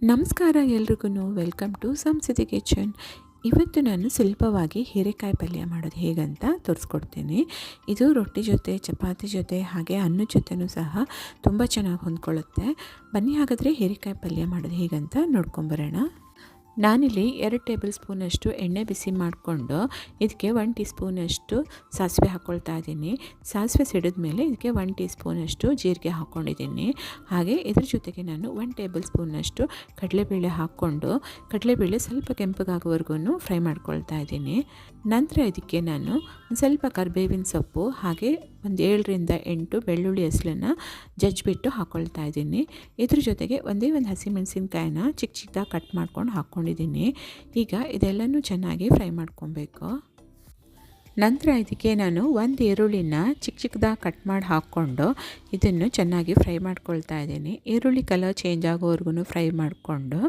ನಮಸ್ಕಾರ ಎಲ್ರಿಗೂ welcome to ಸಂಸಿತಿ kitchen. ಇವತ್ತು ನಾನು ಸುಲಭವಾಗಿ ಹೀರೆಕಾಯಿ ಪಲ್ಯ ಮಾಡೋದು ಹೇಗಂತ ತೋರಿಸ್ಕೊಡ್ತೀನಿ. ಇದು ರೊಟ್ಟಿ ಜೊತೆ, ಚಪಾತಿ ಜೊತೆ, ಹಾಗೆ ಅನ್ನದ ಜೊತೆನೂ ಸಹ ತುಂಬ ಚೆನ್ನಾಗಿ ಹೊಂದ್ಕೊಳ್ಳುತ್ತೆ. ಬನ್ನಿ ಹಾಗಾದರೆ ಹೀರೆಕಾಯಿ ಪಲ್ಯ ಮಾಡೋದು ಹೇಗಂತ ನೋಡ್ಕೊಂಬರೋಣ. ನಾನಿಲ್ಲಿ 2 ಟೇಬಲ್ ಸ್ಪೂನಷ್ಟು ಎಣ್ಣೆ ಬಿಸಿ ಮಾಡಿಕೊಂಡು ಇದಕ್ಕೆ 1 ಟೀ ಸ್ಪೂನಷ್ಟು ಸಾಸಿವೆ ಹಾಕ್ಕೊಳ್ತಾ ಇದ್ದೀನಿ. ಸಾಸಿವೆ ಸಿಡಿದ ಮೇಲೆ ಇದಕ್ಕೆ 1 ಟೀ ಸ್ಪೂನಷ್ಟು ಜೀರಿಗೆ ಹಾಕ್ಕೊಂಡಿದ್ದೀನಿ. ಹಾಗೆ ಇದ್ರ ಜೊತೆಗೆ ನಾನು 1 ಟೇಬಲ್ ಸ್ಪೂನಷ್ಟು ಕಡಲೆಬೇಳೆ ಹಾಕ್ಕೊಂಡು ಕಡಲೆಬೇಳೆ ಸ್ವಲ್ಪ ಕೆಂಪಗಾಗೋವರೆಗೂ ಫ್ರೈ ಮಾಡ್ಕೊಳ್ತಾ ಇದ್ದೀನಿ. ನಂತರ ಇದಕ್ಕೆ ನಾನು ಒಂದು ಸ್ವಲ್ಪ ಕರಿಬೇವಿನ ಸೊಪ್ಪು ಹಾಗೆ ಒಂದು 7ರಿಂದ 8 ಬೆಳ್ಳುಳ್ಳಿ ಹೆಸಳನ್ನು ಜಜ್ಜಿಬಿಟ್ಟು ಹಾಕ್ಕೊಳ್ತಾ ಇದ್ದೀನಿ. ಇದ್ರ ಜೊತೆಗೆ ಒಂದೇ ಒಂದು ಹಸಿಮೆಣಸಿನ್ಕಾಯಿನ ಚಿಕ್ಕ ಚಿಕ್ಕದಾಗಿ ಕಟ್ ಮಾಡ್ಕೊಂಡು ಹಾಕ್ಕೊಂಡಿದ್ದೀನಿ. ಈಗ ಇದೆಲ್ಲನೂ ಚೆನ್ನಾಗಿ ಫ್ರೈ ಮಾಡ್ಕೊಬೇಕು. ನಂತರ ಇದಕ್ಕೆ ನಾನು ಒಂದು ಈರುಳ್ಳಿನ ಚಿಕ್ಕ ಚಿಕ್ಕದಾಗಿ ಕಟ್ ಮಾಡಿ ಹಾಕ್ಕೊಂಡು ಇದನ್ನು ಚೆನ್ನಾಗಿ ಫ್ರೈ ಮಾಡ್ಕೊಳ್ತಾ ಇದ್ದೀನಿ. ಈರುಳ್ಳಿ ಕಲರ್ ಚೇಂಜ್ ಆಗೋವರೆಗೂ ಫ್ರೈ ಮಾಡಿಕೊಂಡು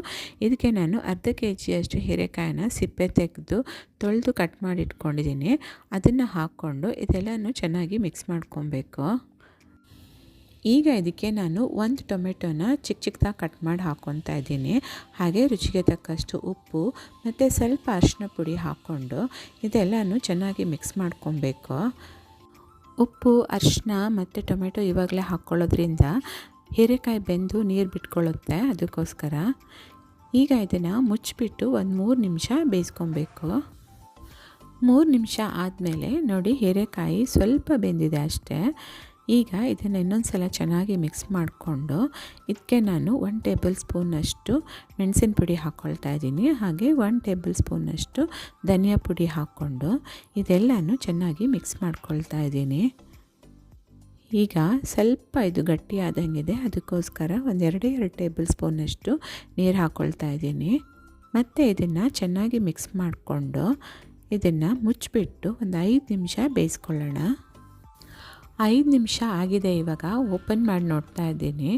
ಇದಕ್ಕೆ ನಾನು ಅರ್ಧ kg ಹೀರೆಕಾಯಿನ ಸಿಪ್ಪೆ ತೆಗೆದು ತೊಳೆದು ಕಟ್ ಮಾಡಿ ಇಟ್ಕೊಂಡಿದ್ದೀನಿ. ಅದನ್ನು ಹಾಕ್ಕೊಂಡು ಇದೆಲ್ಲನೂ ಚೆನ್ನಾಗಿ ಮಿಕ್ಸ್ ಮಾಡ್ಕೊಬೇಕು. ಈಗ ಇದಕ್ಕೆ ನಾನು 1 ಟೊಮೆಟೊನ ಚಿಕ್ಕ ಚಿಕ್ಕದಾಗಿ ಕಟ್ ಮಾಡಿ ಹಾಕ್ಕೊತಾ ಇದ್ದೀನಿ. ಹಾಗೆ ರುಚಿಗೆ ತಕ್ಕಷ್ಟು ಉಪ್ಪು ಮತ್ತು ಸ್ವಲ್ಪ ಅರಿಶಿನ ಪುಡಿ ಹಾಕ್ಕೊಂಡು ಇದೆಲ್ಲನೂ ಚೆನ್ನಾಗಿ ಮಿಕ್ಸ್ ಮಾಡ್ಕೊಬೇಕು. ಉಪ್ಪು, ಅರಿಶಿನ ಮತ್ತು ಟೊಮೆಟೊ ಇವಾಗಲೇ ಹಾಕ್ಕೊಳ್ಳೋದ್ರಿಂದ ಹೀರೆಕಾಯಿ ಬೆಂದು ನೀರು ಬಿಟ್ಕೊಳ್ಳುತ್ತೆ, ಅದಕ್ಕೋಸ್ಕರ. ಈಗ ಇದನ್ನು ಮುಚ್ಚಿಬಿಟ್ಟು ಒಂದು 3 ನಿಮಿಷ ಬೇಯಿಸ್ಕೊಬೇಕು. 3 ನಿಮಿಷ ಆದಮೇಲೆ ನೋಡಿ ಹೀರೆಕಾಯಿ ಸ್ವಲ್ಪ ಬೆಂದಿದೆ ಅಷ್ಟೇ. ಈಗ ಇದನ್ನು ಇನ್ನೊಂದು ಸಲ ಚೆನ್ನಾಗಿ ಮಿಕ್ಸ್ ಮಾಡಿಕೊಂಡು ಇದಕ್ಕೆ ನಾನು 1 ಟೇಬಲ್ ಸ್ಪೂನಷ್ಟು ಮೆಣಸಿನ ಪುಡಿ ಹಾಕ್ಕೊಳ್ತಾ ಇದ್ದೀನಿ. ಹಾಗೆ 1 ಟೇಬಲ್ ಸ್ಪೂನಷ್ಟು ಧನಿಯಾ ಪುಡಿ ಹಾಕ್ಕೊಂಡು ಇದೆಲ್ಲನೂ ಚೆನ್ನಾಗಿ ಮಿಕ್ಸ್ ಮಾಡ್ಕೊಳ್ತಾ ಇದ್ದೀನಿ. ಈಗ ಸ್ವಲ್ಪ ಇದು ಗಟ್ಟಿ ಆದಂಗಿದೆ, ಅದಕ್ಕೋಸ್ಕರ ಒಂದು 2 ಟೇಬಲ್ ಸ್ಪೂನಷ್ಟು ನೀರು ಹಾಕ್ಕೊಳ್ತಾ ಇದ್ದೀನಿ. ಮತ್ತು ಇದನ್ನು ಚೆನ್ನಾಗಿ ಮಿಕ್ಸ್ ಮಾಡಿಕೊಂಡು ಇದನ್ನು ಮುಚ್ಚಿಬಿಟ್ಟು ಒಂದು 5 ನಿಮಿಷ ಬೇಯಿಸ್ಕೊಳ್ಳೋಣ. 5 ನಿಮಿಷ ಆಗಿದೆ. ಇವಾಗ ಓಪನ್ ಮಾಡಿ ನೋಡ್ತಾ ಇದ್ದೀನಿ.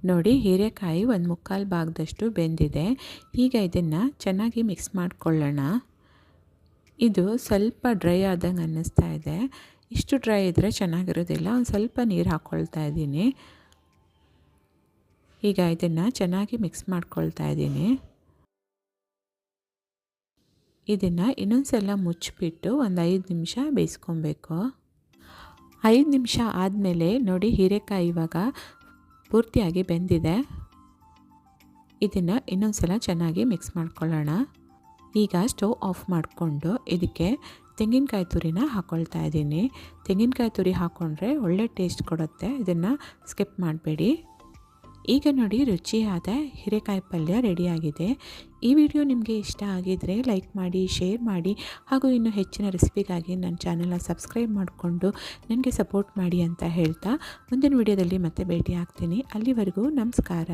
ನೋಡಿ ಹೀರೆಕಾಯಿ 1/4 ಭಾಗದಷ್ಟು ಬೆಂದಿದೆ. ಈಗ ಇದನ್ನು ಚೆನ್ನಾಗಿ ಮಿಕ್ಸ್ ಮಾಡಿಕೊಳ್ಳೋಣ. ಇದು ಸ್ವಲ್ಪ ಡ್ರೈ ಆದಂಗೆ ಅನ್ನಿಸ್ತಾ ಇದೆ. ಇಷ್ಟು ಡ್ರೈ ಇದ್ದರೆ ಚೆನ್ನಾಗಿರೋದಿಲ್ಲ. ಒಂದು ಸ್ವಲ್ಪ ನೀರು ಹಾಕ್ಕೊಳ್ತಾ ಇದ್ದೀನಿ. ಈಗ ಇದನ್ನು ಚೆನ್ನಾಗಿ ಮಿಕ್ಸ್ ಮಾಡ್ಕೊಳ್ತಾ ಇದ್ದೀನಿ. ಇದನ್ನು ಇನ್ನೊಂದು ಸಲ ಮುಚ್ಚಿಬಿಟ್ಟು ಒಂದು 5 ನಿಮಿಷ ಬೇಯಿಸ್ಕೊಬೇಕು. 5 ನಿಮಿಷ ಆದಮೇಲೆ ನೋಡಿ ಹೀರೆಕಾಯಿ ಇವಾಗ ಪೂರ್ತಿಯಾಗಿ ಬೆಂದಿದೆ. ಇದನ್ನು ಇನ್ನೊಂದು ಸಲ ಚೆನ್ನಾಗಿ ಮಿಕ್ಸ್ ಮಾಡ್ಕೊಳ್ಳೋಣ. ಈಗ ಸ್ಟವ್ ಆಫ್ ಮಾಡಿಕೊಂಡು ಇದಕ್ಕೆ ತೆಂಗಿನಕಾಯಿ ತುರಿನ ಹಾಕ್ಕೊಳ್ತಾ ಇದ್ದೀನಿ. ತೆಂಗಿನಕಾಯಿ ತುರಿ ಹಾಕ್ಕೊಂಡ್ರೆ ಒಳ್ಳೆ ಟೇಸ್ಟ್ ಕೊಡುತ್ತೆ, ಇದನ್ನು ಸ್ಕಿಪ್ ಮಾಡಬೇಡಿ. ಈಗ ನೋಡಿ ರುಚಿಯಾದ ಹೀರೆಕಾಯಿ ಪಲ್ಯ ರೆಡಿಯಾಗಿದೆ. ಈ ವಿಡಿಯೋ ನಿಮಗೆ ಇಷ್ಟ ಆಗಿದ್ದರೆ ಲೈಕ್ ಮಾಡಿ, ಶೇರ್ ಮಾಡಿ, ಹಾಗೂ ಇನ್ನೂ ಹೆಚ್ಚಿನ ರೆಸಿಪಿಗಾಗಿ ನನ್ನ ಚಾನಲ್ನ ಸಬ್ಸ್ಕ್ರೈಬ್ ಮಾಡಿಕೊಂಡು ನನಗೆ ಸಪೋರ್ಟ್ ಮಾಡಿ ಅಂತ ಹೇಳ್ತಾ ಮುಂದಿನ ವಿಡಿಯೋದಲ್ಲಿ ಮತ್ತೆ ಭೇಟಿ ಆಗ್ತೀನಿ. ಅಲ್ಲಿವರೆಗೂ ನಮಸ್ಕಾರ.